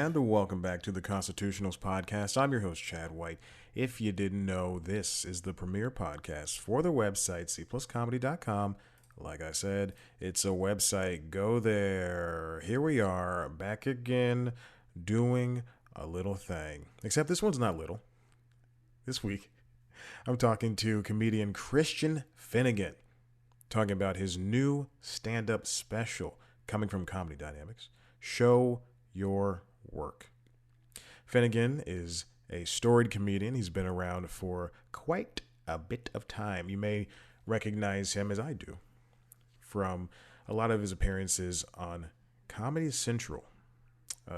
and welcome back to the Constitutionals Podcast. I'm your host, Chad White. If you didn't know, this is the premier podcast for the website, cpluscomedy.com. Like I said, it's a website. Go there. Here we are, back again, doing a little thing. Except this one's not little. This week, I'm talking to comedian Christian Finnegan, talking about his new stand-up special coming from Comedy Dynamics, Show Your Work. Finnegan is a storied comedian. He's been around for quite a bit of time. You may recognize him, as I do, from a lot of his appearances on Comedy Central,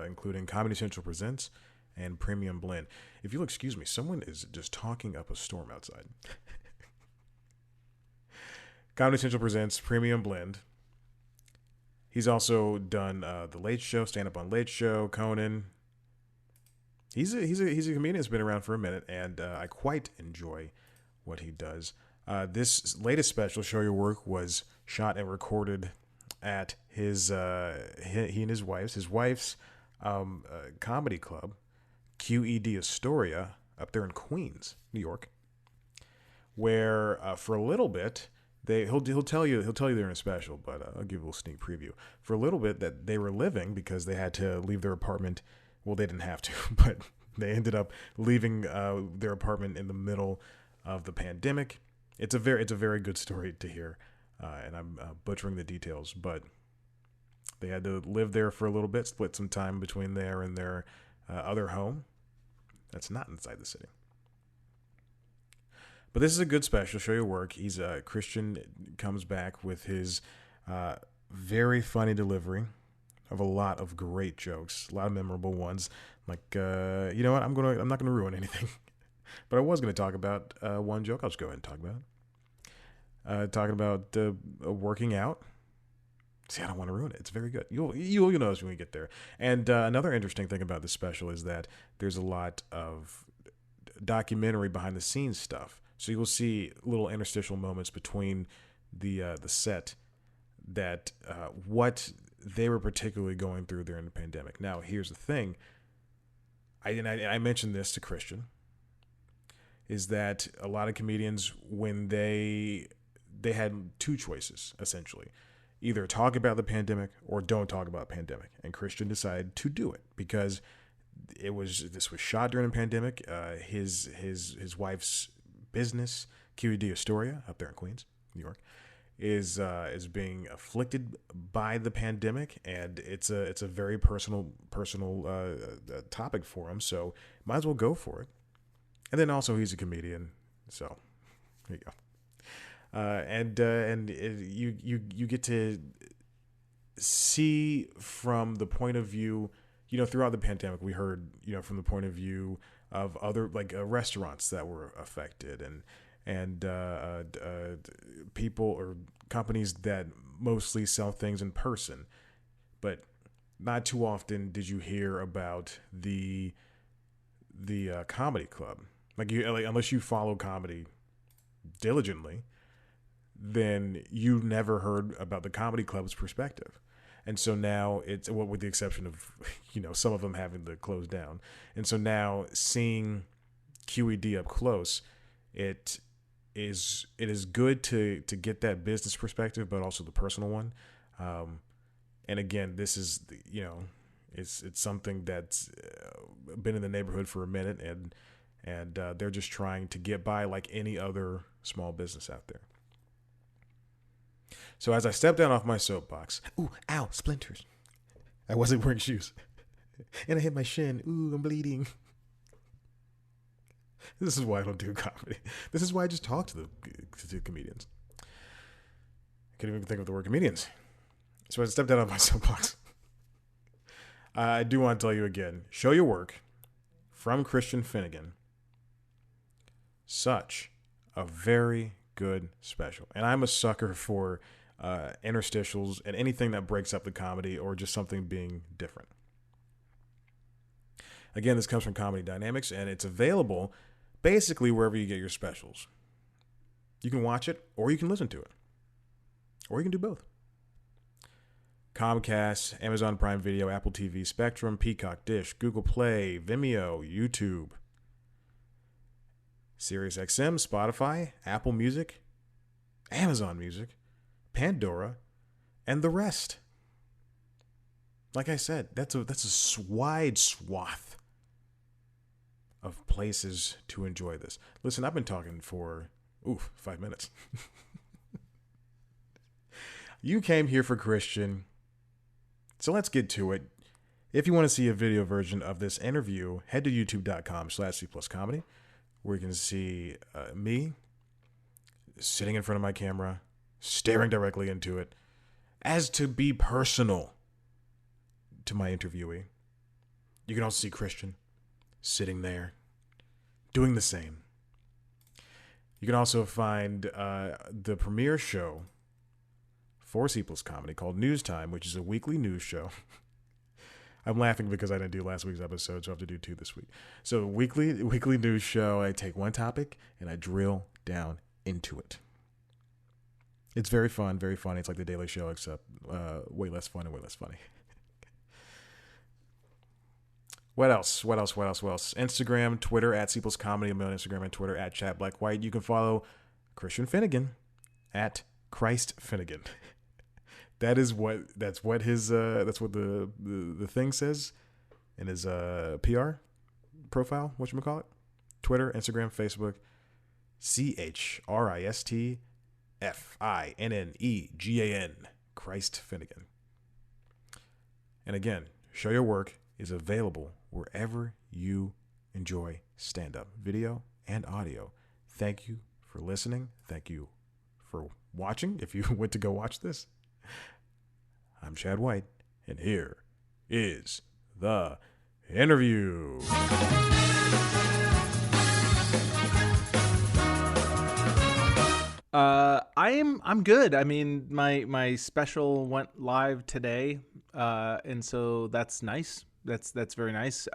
including Comedy Central Presents and Premium Blend. If you'll excuse me, someone is just talking up a storm outside. Comedy Central Presents, Premium Blend. He's also done The Late Show, Stand Up on Late Show, Conan. He's a comedian that's been around for a minute, and I quite enjoy what he does. This latest special, Show Your Work, was shot and recorded at his he and his wife's comedy club, QED Astoria, up there in Queens, New York, where for a little bit he'll tell you they're in a special, but I'll give you a little sneak preview. For a little bit that they were living because they had to leave their apartment. Well, they didn't have to, but they ended up leaving their apartment in the middle of the pandemic. It's a very good story to hear, and I'm butchering the details, but they had to live there for a little bit, split some time between there and their other home. That's not inside the city. But this is a good special. Show Your Work. He's Christian comes back with his very funny delivery of a lot of great jokes, a lot of memorable ones. Like, you know what? I'm not gonna ruin anything, but I was gonna talk about one joke. I'll just go ahead and talk about it. Talking about working out. See, I don't want to ruin it. It's very good. You'll notice when we get there. And another interesting thing about this special is that there's a lot of documentary behind the scenes stuff. So you will see little interstitial moments between the set that what they were particularly going through during the pandemic. Now, here's the thing. I mentioned this to Christian, is that a lot of comedians, when they had two choices, essentially. Either talk about the pandemic or don't talk about the pandemic. And Christian decided to do it because this was shot during the pandemic. His wife's business, QED Astoria, up there in Queens, New York, is being afflicted by the pandemic, and it's a very personal topic for him. So might as well go for it. And then also he's a comedian, so there you go. You get to see from the point of view, throughout the pandemic, we heard, from the point of view of other restaurants that were affected and people or companies that mostly sell things in person, but not too often did you hear about the comedy club. Unless you follow comedy diligently, then you never heard about the comedy club's perspective. And so now it's, well, with the exception of, some of them having to close down. And so now seeing QED up close, it is good to get that business perspective, but also the personal one. And again, this is, it's something that's been in the neighborhood for a minute, and they're just trying to get by like any other small business out there. So as I stepped down off my soapbox, ooh, ow, splinters. I wasn't wearing shoes. And I hit my shin. Ooh, I'm bleeding. This is why I don't do comedy. This is why I just talk to the comedians. I couldn't even think of the word comedians. So I stepped down off my soapbox. I do want to tell you again, Show Your Work from Christian Finnegan. Such a very good special. And I'm a sucker for interstitials and anything that breaks up the comedy or just something being different. Again, this comes from Comedy Dynamics, and it's available basically wherever you get your specials. You can watch it, or you can listen to it, or you can do both. Comcast, Amazon Prime Video, Apple TV, Spectrum, Peacock, Dish, Google Play, Vimeo, YouTube, SiriusXM, Spotify, Apple Music, Amazon Music, Pandora, and the rest. Like I said, that's a wide swath of places to enjoy this. Listen, I've been talking for 5 minutes. You came here for Christian, so let's get to it. If you want to see a video version of this interview, head to youtube.com/C+comedy, where you can see me sitting in front of my camera, staring directly into it, as to be personal to my interviewee. You can also see Christian sitting there, doing the same. You can also find the premiere show for C+ Comedy called News Time, which is a weekly news show. I'm laughing because I didn't do last week's episode, so I have to do 2 this week. So weekly news show, I take one topic and I drill down into it. It's very fun, very funny. It's like The Daily Show, except way less fun and way less funny. What else? Instagram, Twitter, at C+ Comedy. I'm on Instagram and Twitter, at Chat Black White. You can follow Christian Finnegan, at Christ Finnegan. That's what the thing says in his PR profile, whatchamacallit. Twitter, Instagram, Facebook, ChristFinnegan, Christ Finnegan. And again, Show Your Work is available wherever you enjoy stand-up, video and audio. Thank you for listening. Thank you for watching, if you went to go watch this. I'm Chad White, and here is the interview. I'm good. I mean, my special went live today, and so that's nice. That's very nice.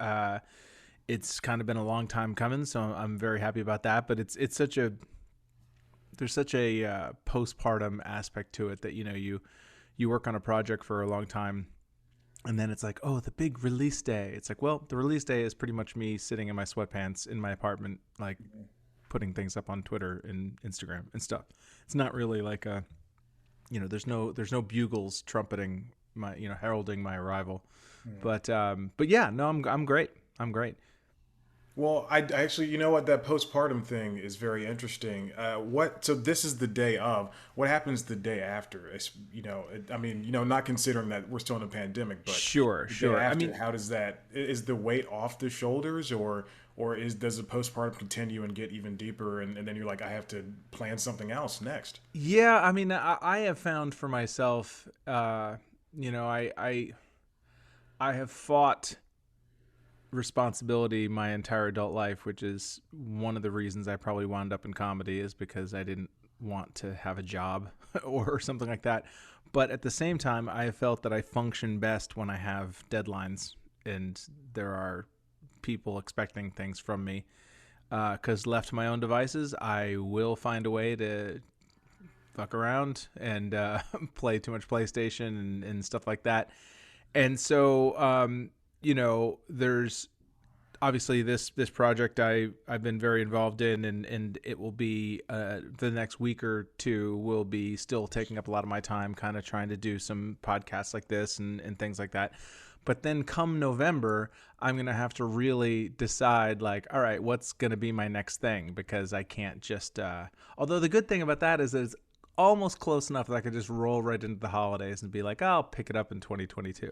It's kind of been a long time coming, so I'm very happy about that. But there's such a postpartum aspect to it that, you know, you work on a project for a long time, and then it's like, oh, the big release day. It's like, well, the release day is pretty much me sitting in my sweatpants in my apartment, like putting things up on Twitter and Instagram and stuff. It's not really like a, you know, there's no bugles trumpeting my, you know, heralding my arrival. But yeah, no, I'm great. I'm great. Well, I actually, you know what, that postpartum thing is very interesting. So this is the day of. What happens the day after? Not considering that we're still in a pandemic, but sure. After, I mean, how does that? Is the weight off the shoulders, or does the postpartum continue and get even deeper, and then you're like, I have to plan something else next? Yeah, I mean, I have found for myself, I have fought responsibility my entire adult life, which is one of the reasons I probably wound up in comedy, is because I didn't want to have a job or something like that. But at the same time, I have felt that I function best when I have deadlines and there are people expecting things from me. Because left to my own devices, I will find a way to fuck around and play too much PlayStation and stuff like that. And so, there's obviously this project I've been very involved in, and it will be the next week or two will be still taking up a lot of my time, kind of trying to do some podcasts like this and things like that. But then come November, I'm going to have to really decide, like, all right, what's going to be my next thing? Because I can't just, although the good thing about that is it's almost close enough that I could just roll right into the holidays and be like, I'll pick it up in 2022.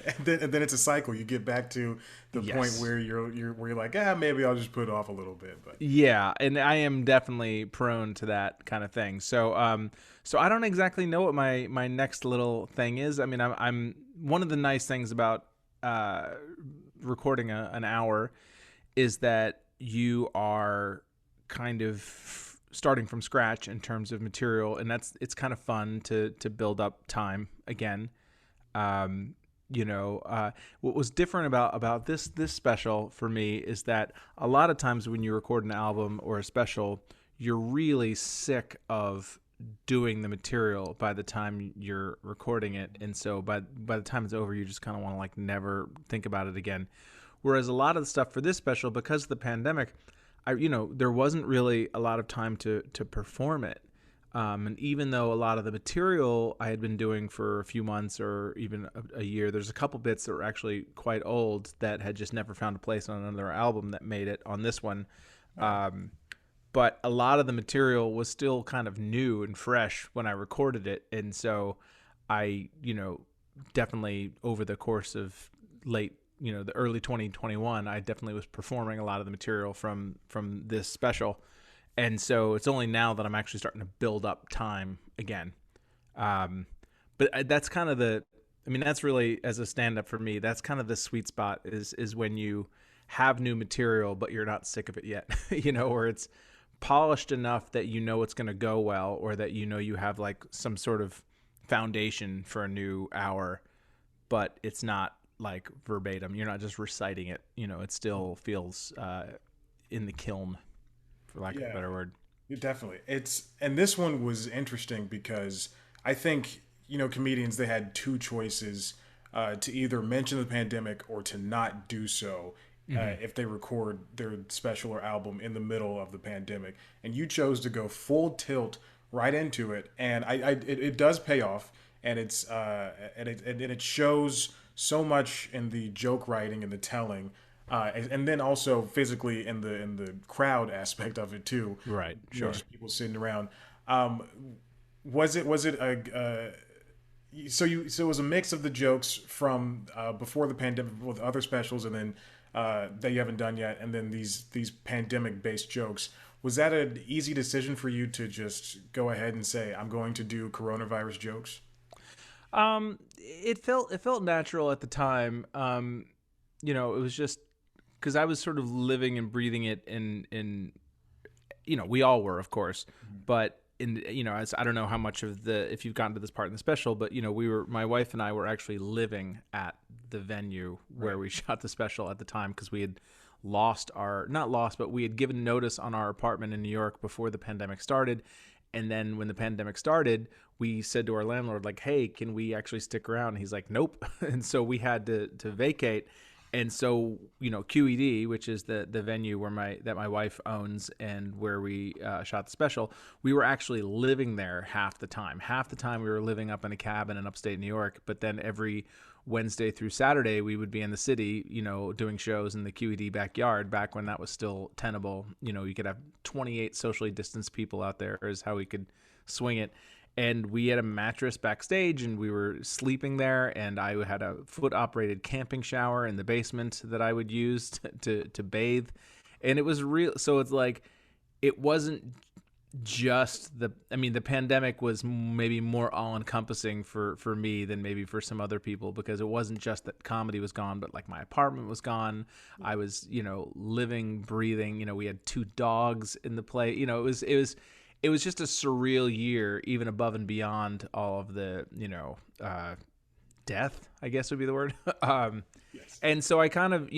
And then it's a cycle. You get back to the point where you're like, maybe I'll just put it off a little bit. But yeah, and I am definitely prone to that kind of thing. So so I don't exactly know what my next little thing is. I mean, I'm one of the nice things about recording an hour is that you are kind of starting from scratch in terms of material, and it's kind of fun to build up time again. What was different about this special for me is that a lot of times when you record an album or a special, you're really sick of doing the material by the time you're recording it, and so by the time it's over, you just kind of want to like never think about it again. Whereas a lot of the stuff for this special, because of the pandemic, there wasn't really a lot of time to perform it. And even though a lot of the material I had been doing for a few months or even a year, there's a couple bits that were actually quite old that had just never found a place on another album that made it on this one. But a lot of the material was still kind of new and fresh when I recorded it. And so I, definitely over the course of the early 2021, I definitely was performing a lot of the material from this special. And so it's only now that I'm actually starting to build up time again. But that's kind of that's really, as a stand-up for me, that's kind of the sweet spot is when you have new material, but you're not sick of it yet, where it's polished enough that it's going to go well, or that you have like some sort of foundation for a new hour, but it's not like verbatim. You're not just reciting it. It still feels in the kiln, for lack of a better word. Definitely. And this one was interesting because I think, comedians, they had two choices, to either mention the pandemic or to not do so. If they record their special or album in the middle of the pandemic, and you chose to go full tilt right into it, and it does pay off, and it shows so much in the joke writing and the telling, and then also physically in the crowd aspect of it too. Right. Sure. Just people sitting around. Was it so it was a mix of the jokes from before the pandemic with other specials, and then that you haven't done yet, and then these pandemic based jokes. Was that an easy decision for you to just go ahead and say, I'm going to do coronavirus jokes? It felt natural at the time. It was just because I was sort of living and breathing it in we all were, of course, but as I don't know how much of if you've gotten to this part in the special, but my wife and I were actually living at the venue where we shot the special at the time, because we had we had given notice on our apartment in New York before the pandemic started. And then when the pandemic started, we said to our landlord, like, hey, can we actually stick around? And he's like, nope. And so we had to vacate. And so, QED, which is the venue that my wife owns and where we shot the special, we were actually living there half the time. Half the time we were living up in a cabin in upstate New York. But then every Wednesday through Saturday, we would be in the city, doing shows in the QED backyard, back when that was still tenable. You could have 28 socially distanced people out there, is how we could swing it. And we had a mattress backstage, and we were sleeping there, and I had a foot-operated camping shower in the basement that I would use to bathe. And it was real. So it's like, it wasn't just the pandemic was maybe more all-encompassing for me than maybe for some other people, because it wasn't just that comedy was gone, but like my apartment was gone. I was, living, breathing. We had 2 dogs in the play. It was just a surreal year, even above and beyond all of the, death, I guess would be the word. Yes. And so I kind of,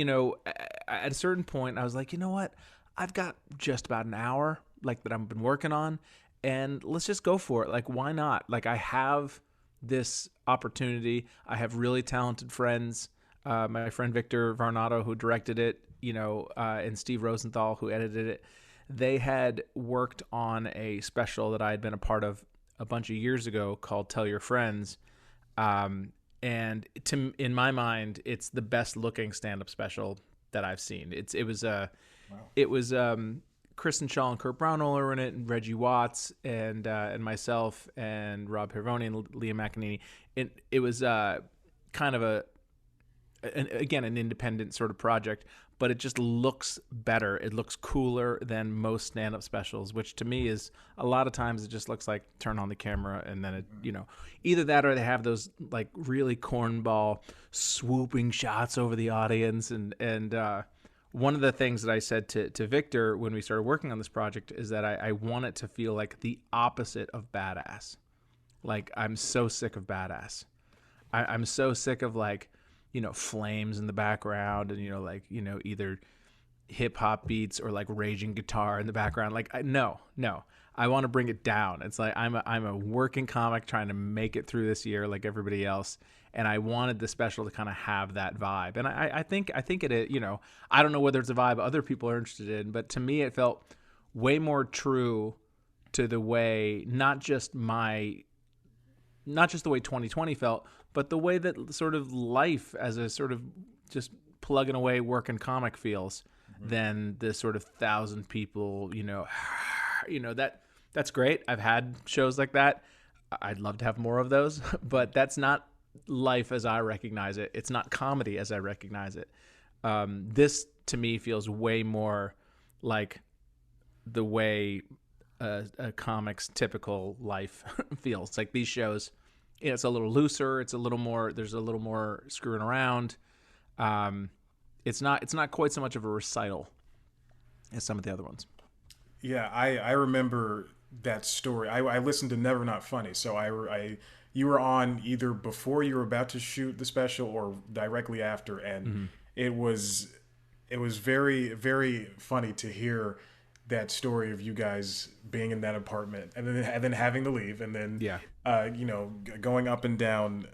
at a certain point, I was like, you know what? I've got just about an hour, like, that I've been working on, and let's just go for it. Like, why not? Like, I have this opportunity. I have really talented friends. My friend Victor Varnado, who directed it, and Steve Rosenthal, who edited it. They had worked on a special that I had been a part of a bunch of years ago called Tell Your Friends. And in my mind, it's the best looking stand-up special that I've seen. It was Kristen Shaw and Kurt Brownell are in it, and Reggie Watts and myself and Rob Pervoni and Liam McEnany. It was kind of an independent sort of project, but it just looks better. It looks cooler than most stand-up specials, which to me is, a lot of times it just looks like turn on the camera and then it, either that or they have those like really cornball swooping shots over the audience. And one of the things that I said to Victor when we started working on this project is that I want it to feel like the opposite of badass. Like, I'm so sick of badass. I'm so sick of, like, flames in the background and, either hip hop beats or like raging guitar in the background. Like, no, I want to bring it down. It's like I'm a working comic trying to make it through this year like everybody else, and I wanted the special to kind of have that vibe. And I think it, you know, I don't know whether it's a vibe other people are interested in, but to me it felt way more true to the way not just the way 2020 felt, but the way that sort of life as a sort of just plugging away working comic feels, than the sort of 1,000 people, you know, that's great. I've had shows like that. I'd love to have more of those, but that's not life as I recognize it. It's not comedy as I recognize it. This to me feels way more like the way a comic's typical life feels. Like these shows, you know, it's a little looser. It's a little more. There's a little more screwing around. It's not quite so much of a recital as some of the other ones. Yeah, I remember that story. I listened to Never Not Funny, so you were on either before you were about to shoot the special or directly after, and it was very, very funny to hear that story of you guys being in that apartment and then having to leave, and then you know, going up and down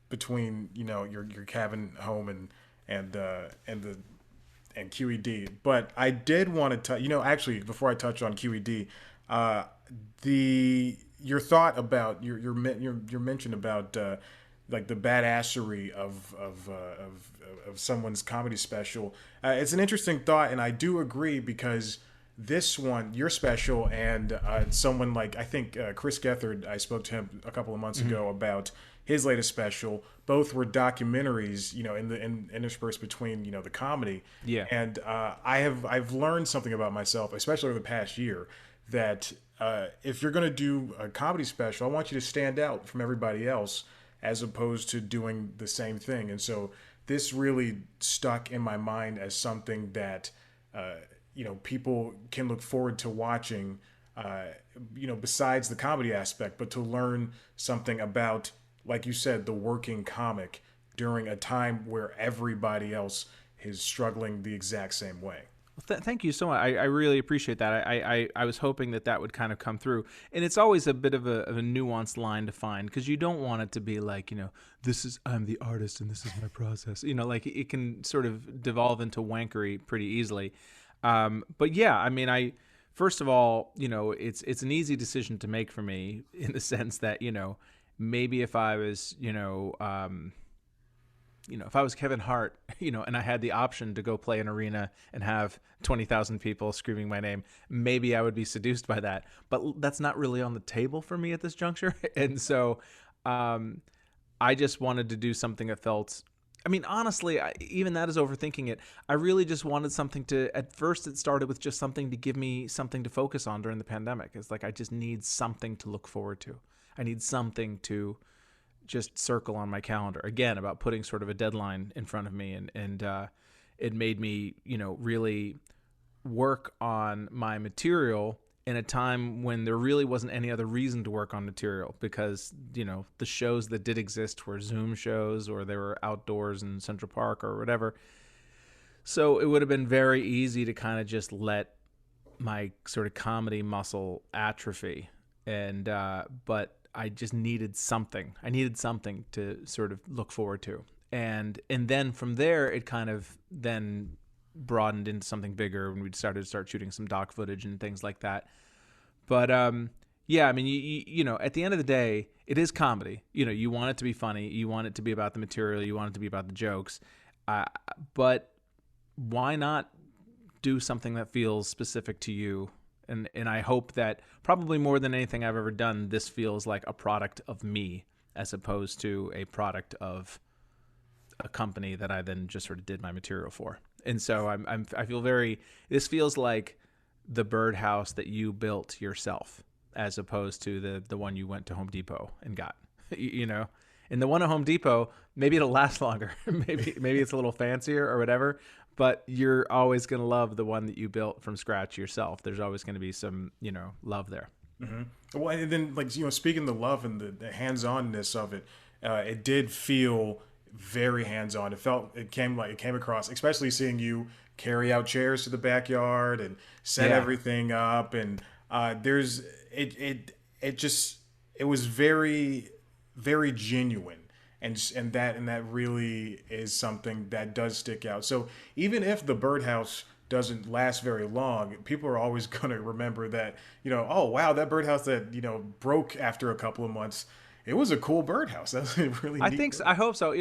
between, you know, your cabin home and QED. But I did want to touch, you know, actually before I touch on QED, your thought about your mention about like the badassery of someone's comedy special. It's an interesting thought, and I do agree, because this one, your special, and someone like, I think Chris Gethard, I spoke to him a couple of months ago about his latest special. Both were documentaries, you know, interspersed between, you know, the comedy. Yeah. And I've learned something about myself, especially over the past year, that if you're going to do a comedy special, I want you to stand out from everybody else as opposed to doing the same thing. And so this really stuck in my mind as something that, you know, people can look forward to watching, you know, besides the comedy aspect, but to learn something about, like you said, the working comic during a time where everybody else is struggling the exact same way. Thank you so much. I really appreciate that. I was hoping that would kind of come through. And it's always a bit of a nuanced line to find, because you don't want it to be like, you know, I'm the artist and this is my process. You know, like it can sort of devolve into wankery pretty easily. But yeah, I mean, first of all, you know, it's an easy decision to make for me, in the sense that, you know, maybe if I was, if I was Kevin Hart, you know, and I had the option to go play an arena and have 20,000 people screaming my name, maybe I would be seduced by that. But that's not really on the table for me at this juncture. And so I just wanted to do something that felt, I mean, honestly, even that is overthinking it. I really just wanted something to, at first it started with just something to give me something to focus on during the pandemic. It's like, I just need something to look forward to. I need something to just circle on my calendar, again, about putting sort of a deadline in front of me. And it made me, you know, really work on my material in a time when there really wasn't any other reason to work on material, because, you know, the shows that did exist were Zoom shows, or they were outdoors in Central Park or whatever. So it would have been very easy to kind of just let my sort of comedy muscle atrophy. And, but I just needed something. I needed something to sort of look forward to. And then from there, it kind of then broadened into something bigger when we started to start shooting some doc footage and things like that. But yeah, I mean, you know, at the end of the day, it is comedy. You know, you want it to be funny. You want it to be about the material. You want it to be about the jokes. But why not do something that feels specific to you? And I hope that probably more than anything I've ever done, this feels like a product of me, as opposed to a product of a company that I then just sort of did my material for. And so I feel this feels like the birdhouse that you built yourself, as opposed to the one you went to Home Depot and got, you know. And the one at Home Depot, maybe it'll last longer. maybe it's a little fancier or whatever. But you're always going to love the one that you built from scratch yourself. There's always going to be some, you know, love there. Mm-hmm. Well, and then, like, you know, speaking of the love and the hands-onness of it, it did feel very hands-on. It came across, especially seeing you carry out chairs to the backyard and set Yeah. everything up. And there's it just it was very very genuine. And that really is something that does stick out. So even if the birdhouse doesn't last very long, people are always going to remember that, oh wow, that birdhouse that, broke after a couple of months, it was a cool birdhouse. That's a really I neat think so. bird. I hope so.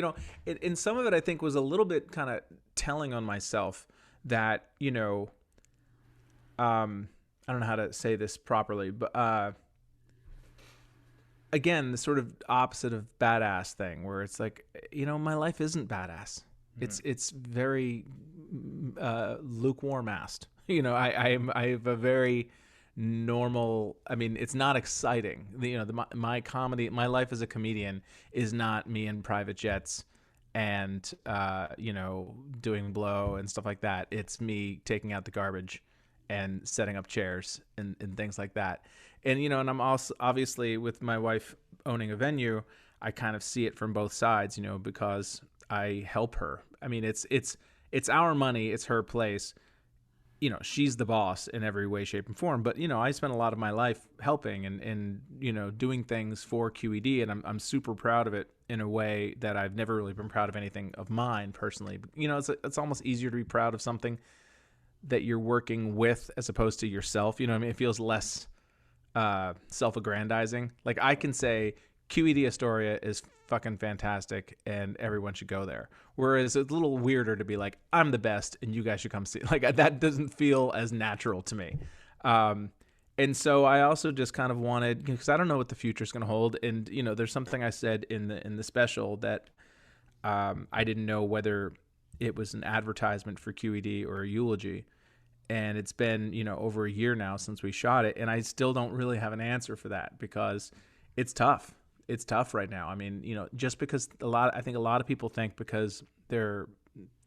In some of it, I think was a little bit kind of telling on myself that I don't know how to say this properly, but again, the sort of opposite of badass thing, where it's like, my life isn't badass. It's very lukewarm assed. I have a very normal. I mean, it's not exciting. My comedy, my life as a comedian is not me in private jets and doing blow and stuff like that. It's me taking out the garbage and setting up chairs and things like that. And I'm also obviously, with my wife owning a venue, I kind of see it from both sides, because I help her. I mean, it's our money, it's her place. She's the boss in every way, shape, and form. But I spent a lot of my life helping and doing things for QED, and I'm super proud of it in a way that I've never really been proud of anything of mine personally. It's almost easier to be proud of something that you're working with as opposed to yourself. I mean, it feels less self-aggrandizing. Like, I can say QED Astoria is fucking fantastic and everyone should go there. Whereas it's a little weirder to be like, I'm the best and you guys should come see. Like, that doesn't feel as natural to me. And so I also just kind of wanted, because I don't know what the future is going to hold. And, there's something I said in the special that I didn't know whether it was an advertisement for QED or a eulogy. And it's been, over a year now since we shot it. And I still don't really have an answer for that, because it's tough. It's tough right now. I mean, just because I think a lot of people think because their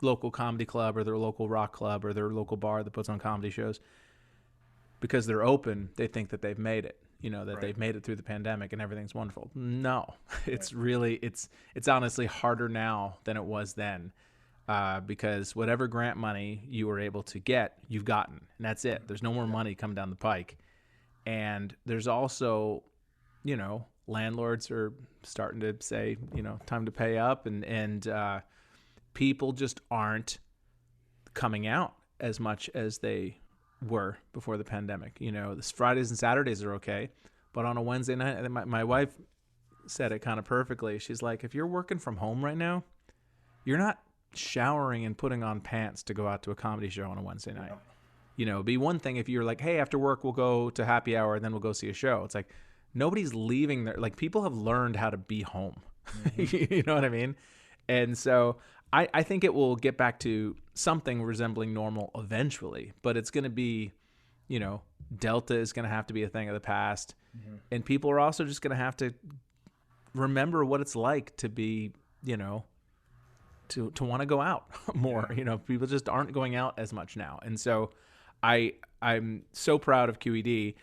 local comedy club or their local rock club or their local bar that puts on comedy shows, because they're open, they think that they've made it, that Right. they've made it through the pandemic and everything's wonderful. No, it's really, it's honestly harder now than it was then. Because whatever grant money you were able to get, you've gotten, and that's it. There's no more money coming down the pike. And there's also, landlords are starting to say, time to pay up, and people just aren't coming out as much as they were before the pandemic. The Fridays and Saturdays are okay, but on a Wednesday night, my wife said it kind of perfectly. She's like, if you're working from home right now, you're not showering and putting on pants to go out to a comedy show on a Wednesday night. It'd be one thing if you're like, hey, after work we'll go to happy hour and then we'll go see a show. It's like nobody's leaving there. Like, people have learned how to be home. Mm-hmm. You know what I mean? And so I think it will get back to something resembling normal eventually, but it's going to be, Delta is going to have to be a thing of the past. Mm-hmm. And people are also just going to have to remember what it's like to be, to want to go out more. Yeah. People just aren't going out as much now. And so I'm so proud of QED,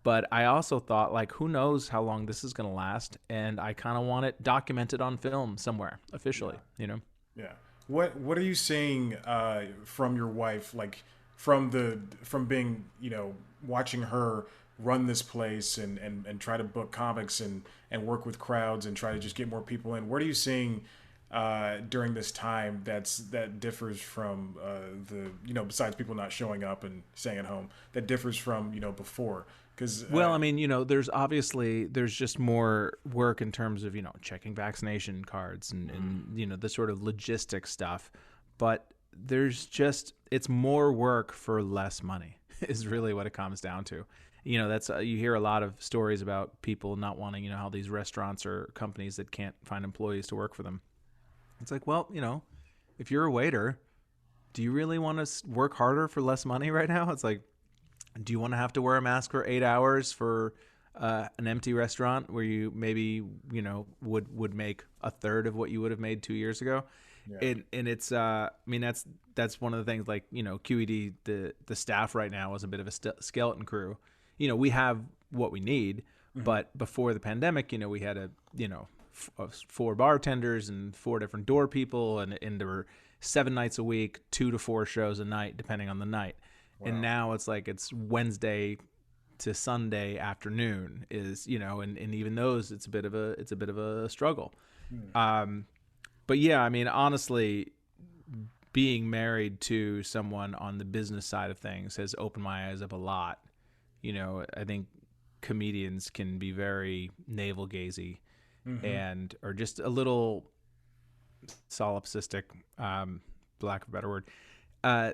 but I also thought, like, who knows how long this is going to last, and I kind of want it documented on film somewhere officially. Yeah. What are you seeing from your wife, like from being, watching her run this place and try to book comics and work with crowds and try to just get more people in? What are you seeing during this time that differs from besides people not showing up and staying at home, that differs from before? Because there's just more work in terms of checking vaccination cards and the sort of logistic stuff, but it's more work for less money is really what it comes down to. That's you hear a lot of stories about people not wanting, how these restaurants or companies that can't find employees to work for them. It's like, well, if you're a waiter, do you really want to work harder for less money right now? It's like, do you want to have to wear a mask for 8 hours for an empty restaurant where you maybe, would make a third of what you would have made 2 years ago? Yeah. And it's, that's one of the things, like, QED, the staff right now is a bit of a skeleton crew. We have what we need, mm-hmm. but before the pandemic, we had 4 bartenders and 4 different door people, and there were 7 nights a week, 2 to 4 shows a night, depending on the night. Wow. And now it's like it's Wednesday to Sunday afternoon is, and even those, it's a bit of a struggle. But yeah, I mean, honestly, being married to someone on the business side of things has opened my eyes up a lot. I think comedians can be very navel-gazy and or just a little solipsistic, lack of a better word.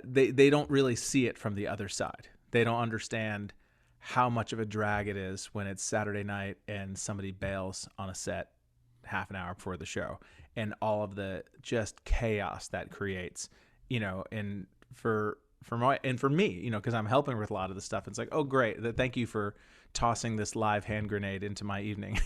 They don't really see it from the other side. They don't understand how much of a drag it is when it's Saturday night and somebody bails on a set half an hour before the show, and all of the just chaos that creates, and for me, because I'm helping with a lot of the stuff. It's like, oh, great. Thank you for tossing this live hand grenade into my evening,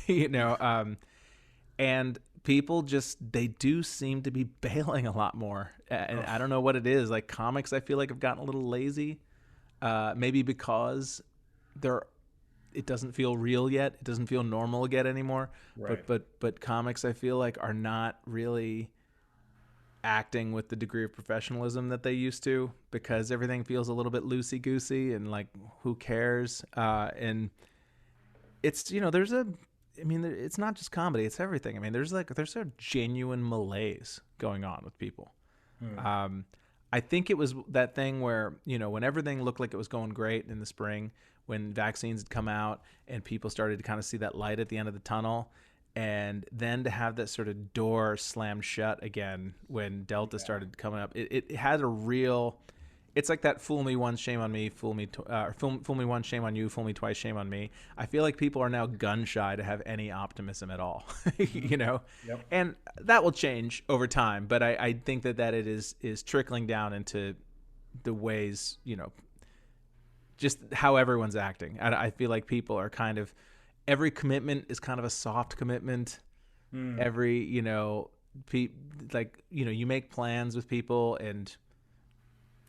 and people they do seem to be bailing a lot more. And I don't know what it is. Like comics, I feel like have gotten a little lazy, maybe because it doesn't feel real yet. It doesn't feel normal yet anymore. Right. But comics, I feel like, are not really acting with the degree of professionalism that they used to, because everything feels a little bit loosey-goosey and like, who cares? And it's, it's not just comedy, it's everything. I mean, there's a genuine malaise going on with people. I think it was that thing where, when everything looked like it was going great in the spring, when vaccines had come out and people started to kind of see that light at the end of the tunnel, and then to have that sort of door slammed shut again when Delta started coming up, it had a real, it's like that fool me once, shame on me, fool me once, shame on you, fool me twice, shame on me. I feel like people are now gun shy to have any optimism at all, Yep. And that will change over time, but I think that it is trickling down into the ways, just how everyone's acting. I feel like people are kind of, every commitment is kind of a soft commitment. Every, you make plans with people and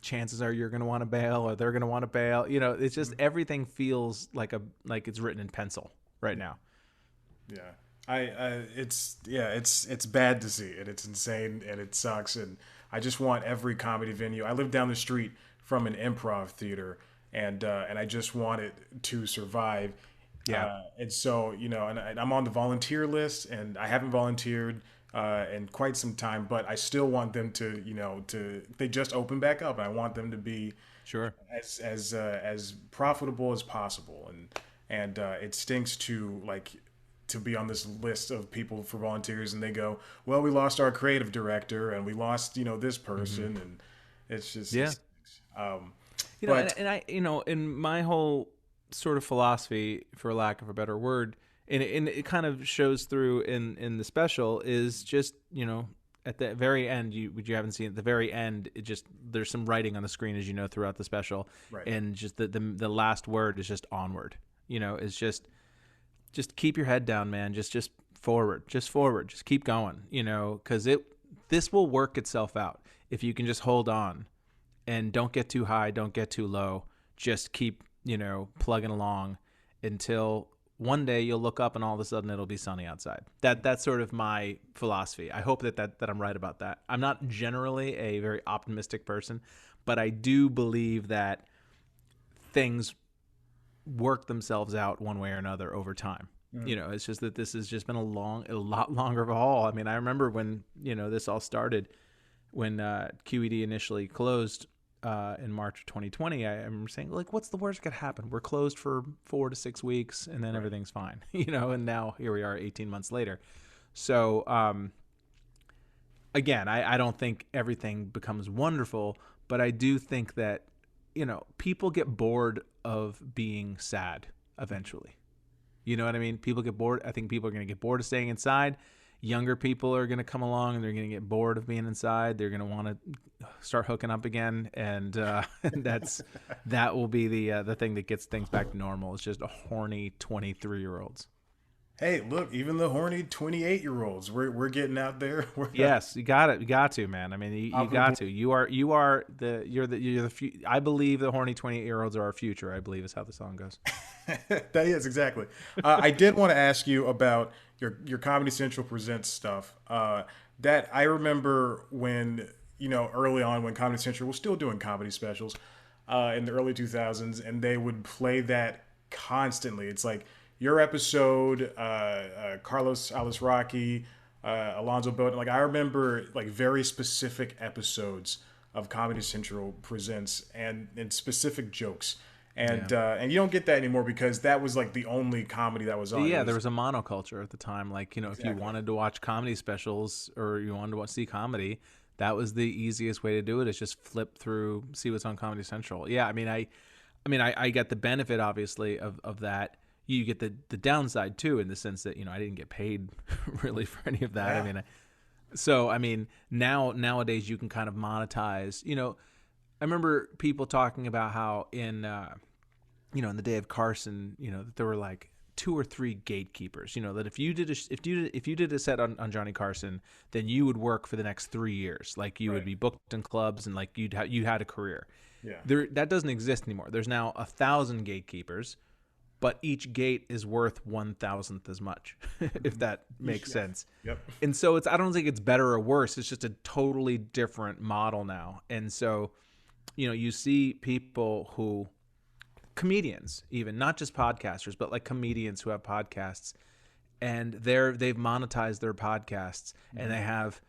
chances are you're going to want to bail or they're going to want to bail. It's just everything feels like it's written in pencil right now. Yeah. It's bad to see it. It's insane and it sucks. And I just want every comedy venue. I live down the street from an improv theater, and I just want it to survive. Yeah. And so, and I'm on the volunteer list, and I haven't volunteered in quite some time, but I still want them to, they just open back up, and I want them to be as profitable as possible. And it stinks to be on this list of people for volunteers, and they go, well, we lost our creative director and we lost, this person. And it's just, and I, in my whole sort of philosophy, for lack of a better word, and it kind of shows through in the special, is just, at the very end, you haven't seen at the very end, it just, there's some writing on the screen, as throughout the special. Right. And just the last word is just onward. It's just keep your head down, man. Just forward, just keep going, because this will work itself out if you can just hold on and don't get too high, don't get too low. Just keep, plugging along until one day you'll look up and all of a sudden it'll be sunny outside. That's sort of my philosophy. I hope that I'm right about that. I'm not generally a very optimistic person, but I do believe that things work themselves out one way or another over time. It's just that this has just been a lot longer of a haul. I mean, I remember when, this all started, when QED initially closed in March of 2020, I remember saying, what's the worst that could happen? We're closed for 4 to 6 weeks and then everything's fine, and now here we are 18 months later. So, again, I don't think everything becomes wonderful, but I do think that, people get bored of being sad eventually. You know what I mean? People get bored. I think people are going to get bored of staying inside. Younger people are going to come along and they're going to get bored of being inside. They're going to want to start hooking up again, and that will be the thing that gets things back to normal. It's just horny 23-year-olds. Hey, look, even the horny 28-year-olds, we're getting out there. Yes, you got it. You got to, man. I mean, you got to. You're the. I believe the horny 28-year-olds are our future. I believe is how the song goes. That is exactly. I did want to ask you about your Comedy Central presents stuff. That I remember when early on when Comedy Central was still doing comedy specials in the early 2000s, and they would play that constantly. It's like your episode, Carlos Alisraki, Alonzo Bowden. Like I remember like very specific episodes of Comedy Central presents and specific jokes. And you don't get that anymore because that was like the only comedy that was on. Yeah, there was a monoculture at the time. Like, exactly. if you wanted to watch comedy specials or you wanted to see comedy, that was the easiest way to do it. Is just flip through, see what's on Comedy Central. Yeah, I get the benefit obviously of that. You get the downside too, in the sense that I didn't get paid really for any of that. Yeah. Nowadays you can kind of monetize. I remember people talking about how in in the day of Carson, that there were like 2 or 3 gatekeepers. That if you did a set on Johnny Carson, then you would work for the next 3 years. Like you would be booked in clubs and like you had a career. Yeah. That doesn't exist anymore. There's now 1,000 gatekeepers, but each gate is worth 1,000th as much, if that makes sense. Yep. And so I don't think it's better or worse. It's just a totally different model now. And so, you see people who, comedians even, not just podcasters, but like comedians who have podcasts, and they've monetized their podcasts, and they have,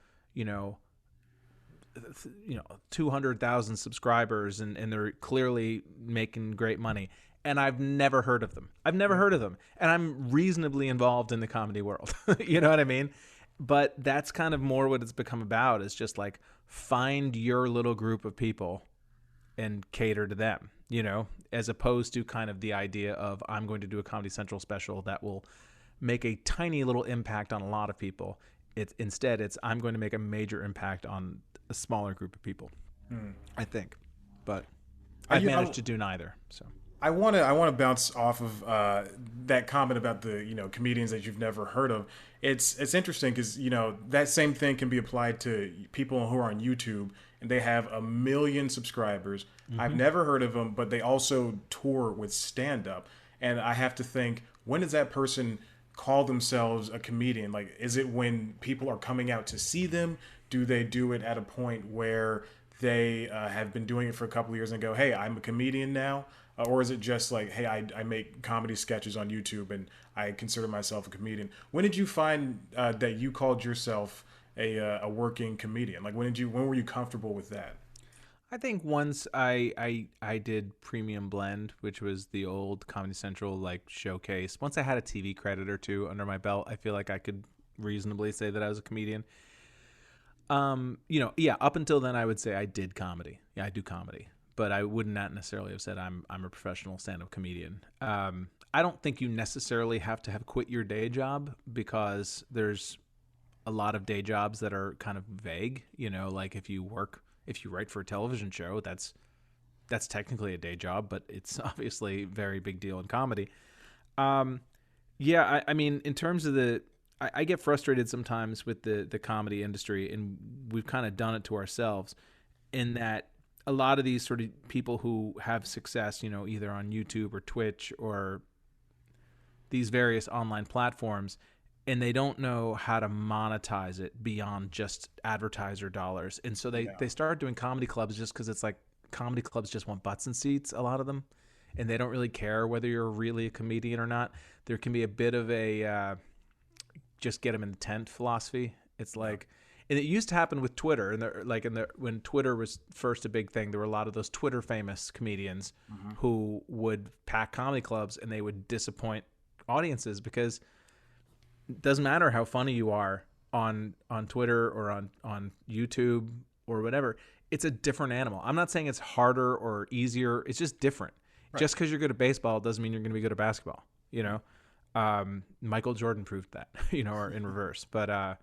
200,000 subscribers, and they're clearly making great money. And I've never heard of them. And I'm reasonably involved in the comedy world. You know what I mean? But that's kind of more what it's become about, is just like find your little group of people and cater to them, as opposed to kind of the idea of I'm going to do a Comedy Central special that will make a tiny little impact on a lot of people. Instead, I'm going to make a major impact on a smaller group of people, I think. But I've managed to do neither, so. I want to bounce off of that comment about the comedians that you've never heard of. It's interesting because that same thing can be applied to people who are on YouTube and they have 1 million subscribers. Mm-hmm. I've never heard of them, but they also tour with stand up, and I have to think, when does that person call themselves a comedian? Like, is it when people are coming out to see them? Do they do it at a point where they have been doing it for a couple of years and go, hey, I'm a comedian now? Or is it just like, hey, I make comedy sketches on YouTube and I consider myself a comedian? When did you find that you called yourself a working comedian? Like, when were you comfortable with that? I think once I did Premium Blend, which was the old Comedy Central like showcase. Once I had a TV credit or 2 under my belt, I feel like I could reasonably say that I was a comedian. Up until then, I would say I did comedy. Yeah, I do comedy. But I would not necessarily have said I'm a professional stand-up comedian. I don't think you necessarily have to have quit your day job, because there's a lot of day jobs that are kind of vague. Like if you write for a television show, that's technically a day job, but it's obviously a very big deal in comedy. In terms of I get frustrated sometimes with the comedy industry, and we've kind of done it to ourselves, in that a lot of these sort of people who have success, either on YouTube or Twitch or these various online platforms, and they don't know how to monetize it beyond just advertiser dollars. And so they start doing comedy clubs just because it's like comedy clubs just want butts and seats, a lot of them, and they don't really care whether you're really a comedian or not. There can be a bit of a just get them in the tent philosophy. It's like... And it used to happen with Twitter, and when Twitter was first a big thing, there were a lot of those Twitter famous comedians who would pack comedy clubs, and they would disappoint audiences, because it doesn't matter how funny you are on Twitter or on YouTube or whatever. It's a different animal. I'm not saying it's harder or easier. It's just different. Right. Just because you're good at baseball doesn't mean you're going to be good at basketball. Michael Jordan proved that, or in reverse, but.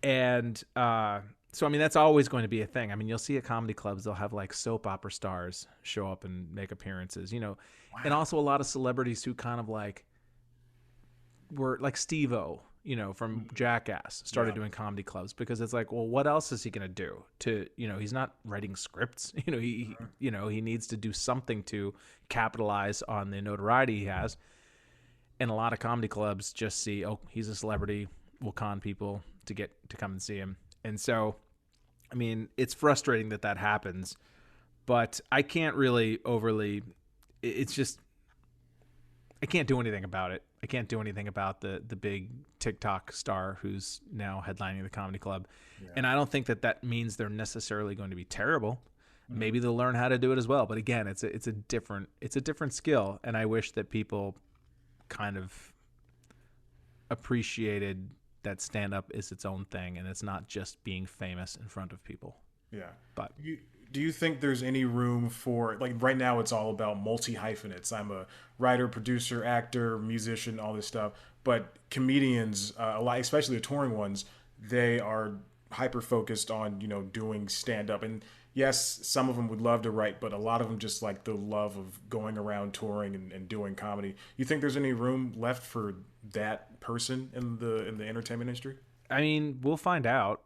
So, that's always going to be a thing. You'll see at comedy clubs, they'll have like soap opera stars show up and make appearances, Wow. And also a lot of celebrities who kind of like were like Steve-O, from Jackass started doing comedy clubs, because it's like, well, what else is he going to do he's not writing scripts, he needs to do something to capitalize on the notoriety he has. And a lot of comedy clubs just see, oh, he's a celebrity, we'll con people to get to come and see him. And so, I mean, it's frustrating that happens, but I can't really overly, it's just, I can't do anything about it. I can't do anything about the big TikTok star who's now headlining the comedy club. Yeah. And I don't think that means they're necessarily going to be terrible. Mm-hmm. Maybe they'll learn how to do it as well. But again, it's a different skill. And I wish that people kind of appreciated that stand-up is its own thing and it's not just being famous in front of people. Yeah. But do you think there's any room for, like, right now it's all about multi-hyphenates. I'm a writer, producer, actor, musician, all this stuff. But comedians, a lot, especially the touring ones, they are hyper-focused on, doing stand-up. And yes, some of them would love to write, but a lot of them just like the love of going around touring and doing comedy. You think there's any room left for that person in the entertainment industry? I mean, we'll find out.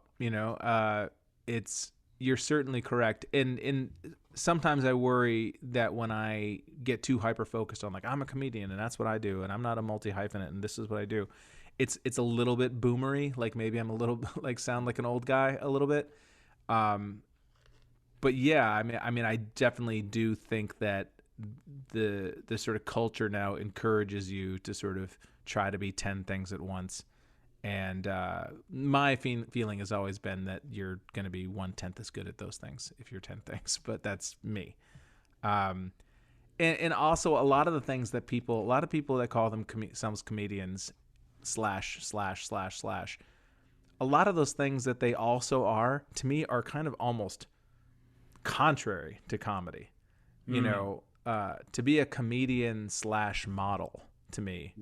You're certainly correct. And sometimes I worry that when I get too hyper-focused on, like, I'm a comedian and that's what I do, and I'm not a multi-hyphenate and this is what I do, it's a little bit boomery. Like, maybe I'm a little, like, sound like an old guy a little bit. But yeah, I mean, I definitely do think that the sort of culture now encourages you to sort of try to be 10 things at once. And my feeling has always been that you're going to be 1/10 as good at those things if you're 10 things, but that's me. And also a lot of the things that a lot of people that call themselves comedians / a lot of those things that they also are, to me, are kind of almost contrary to comedy. To be a comedian / model, to me,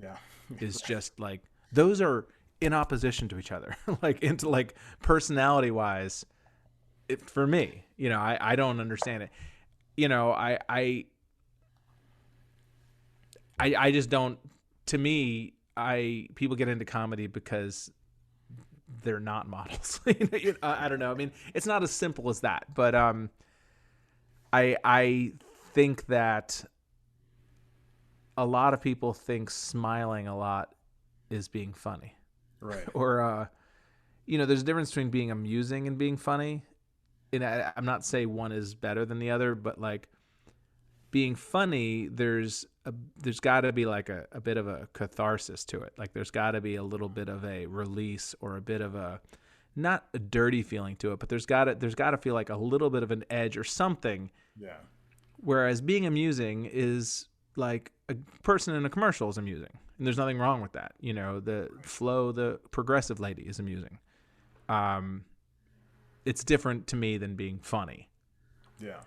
is just like, those are in opposition to each other, like, into, like, personality wise, for me, I don't understand it. I just don't, to me, people get into comedy because they're not models. I don't know. I mean, it's not as simple as that, but I think that a lot of people think smiling a lot is being funny. Right. Or, there's a difference between being amusing and being funny. And I'm not saying one is better than the other, but, like, being funny, there's got to be, like, a bit of a catharsis to it. Like, there's got to be a little bit of a release or a bit of a, not a dirty feeling to it, but there's got to feel like a little bit of an edge or something. Yeah. Whereas being amusing is like a person in a commercial is amusing. And there's nothing wrong with that. The Flo, the progressive lady, is amusing. It's different to me than being funny. Yeah.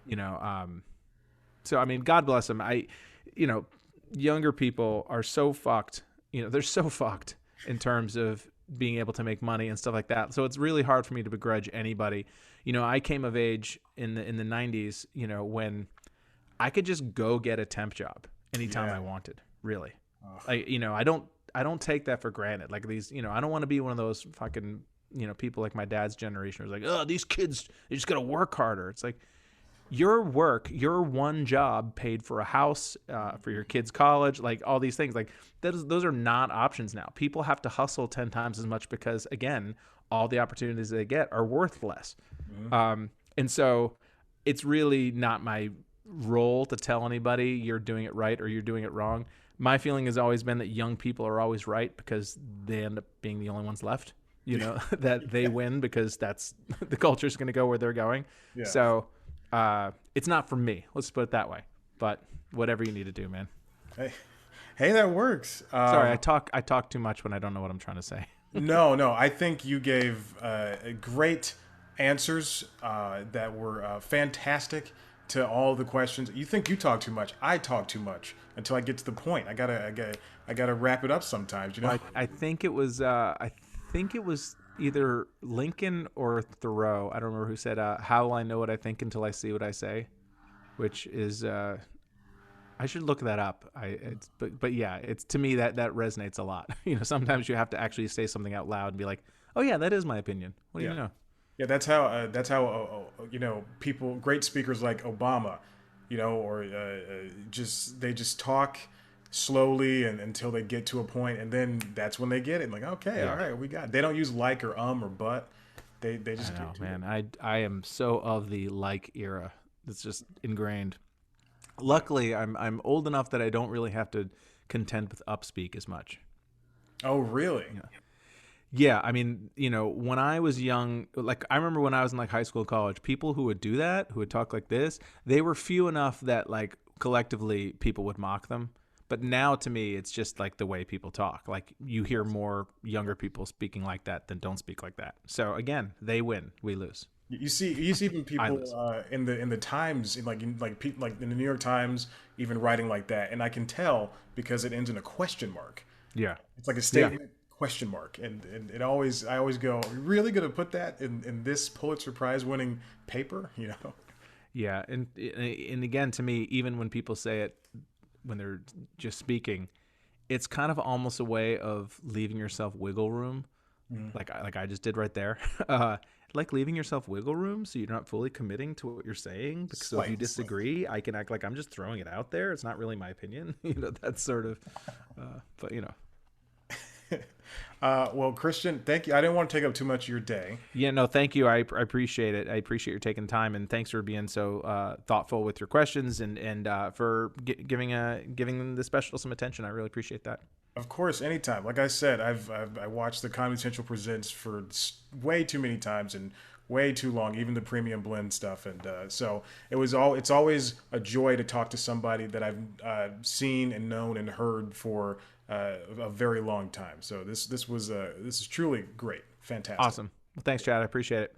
So, I mean, God bless them. Younger people are so fucked. They're so fucked in terms of being able to make money and stuff like that. So it's really hard for me to begrudge anybody. I came of age in the 90s, when I could just go get a temp job anytime I wanted, really. I don't take that for granted. Like, these, I don't want to be one of those fucking, people like my dad's generation who's like, oh, these kids, they just got to work harder. It's like, your one job paid for a house, for your kids' college, like, all these things. Like, those are not options now. People have to hustle 10 times as much because, again, all the opportunities they get are worth less. Mm-hmm. And so it's really not my role to tell anybody you're doing it right or you're doing it wrong. My feeling has always been that young people are always right because they end up being the only ones left, that they win because that's the culture is going to go where they're going. Yeah. So it's not for me. Let's put it that way. But whatever you need to do, man. Hey, that works. Sorry, I talk too much when I don't know what I'm trying to say. No. I think you gave great answers that were fantastic to all the questions. You think you talk too much. I talk too much until I get to the point. I gotta wrap it up sometimes. I think it was either Lincoln or Thoreau. I don't remember who said, "How will I know what I think until I see what I say," which is I should look that up. But yeah, it's, to me, that resonates a lot. Sometimes you have to actually say something out loud and be like, "Oh yeah, that is my opinion." What do you know? Yeah, that's how people, great speakers like Obama, or they just talk slowly and until they get to a point, and then that's when they get it. Like, okay, all Yeah. right, we got it. They don't use like or but. They I just know, get to it. man. I am so of the like era. It's just ingrained. Luckily, I'm old enough that I don't really have to contend with upspeak as much. Oh, really? Yeah, I mean, when I was young, like I remember when I was in like high school, college, people who would do that, who would talk like this, they were few enough that like collectively people would mock them. But now to me, it's just like the way people talk. Like you hear more younger people speaking like that than don't speak like that. So again, they win, we lose. You see even I people lose. in the Times, like in the New York Times, even writing like that, and I can tell because it ends in a question mark. Yeah. It's like a Yeah. statement question mark, and I always go, "Are you really going to put that in this Pulitzer Prize winning paper?" Yeah, and again, to me, even when people say it when they're just speaking, it's kind of almost a way of leaving yourself wiggle room, like I just did right there. Like leaving yourself wiggle room so you're not fully committing to what you're saying. So if you Slightly. disagree, I can act like I'm just throwing it out there. It's not really my opinion. That's sort of. But Well, Christian, thank you. I didn't want to take up too much of your day. Yeah, no, thank you. I appreciate it. I appreciate your taking time, and thanks for being so thoughtful with your questions and for giving the special some attention. I really appreciate that. Of course, anytime. Like I said, I watched the Comedy Central Presents for way too many times and way too long, even the premium blend stuff. And so it's always a joy to talk to somebody that I've seen and known and heard for a very long time. So this is truly great, fantastic. Awesome. Well, thanks, Chad. I appreciate it.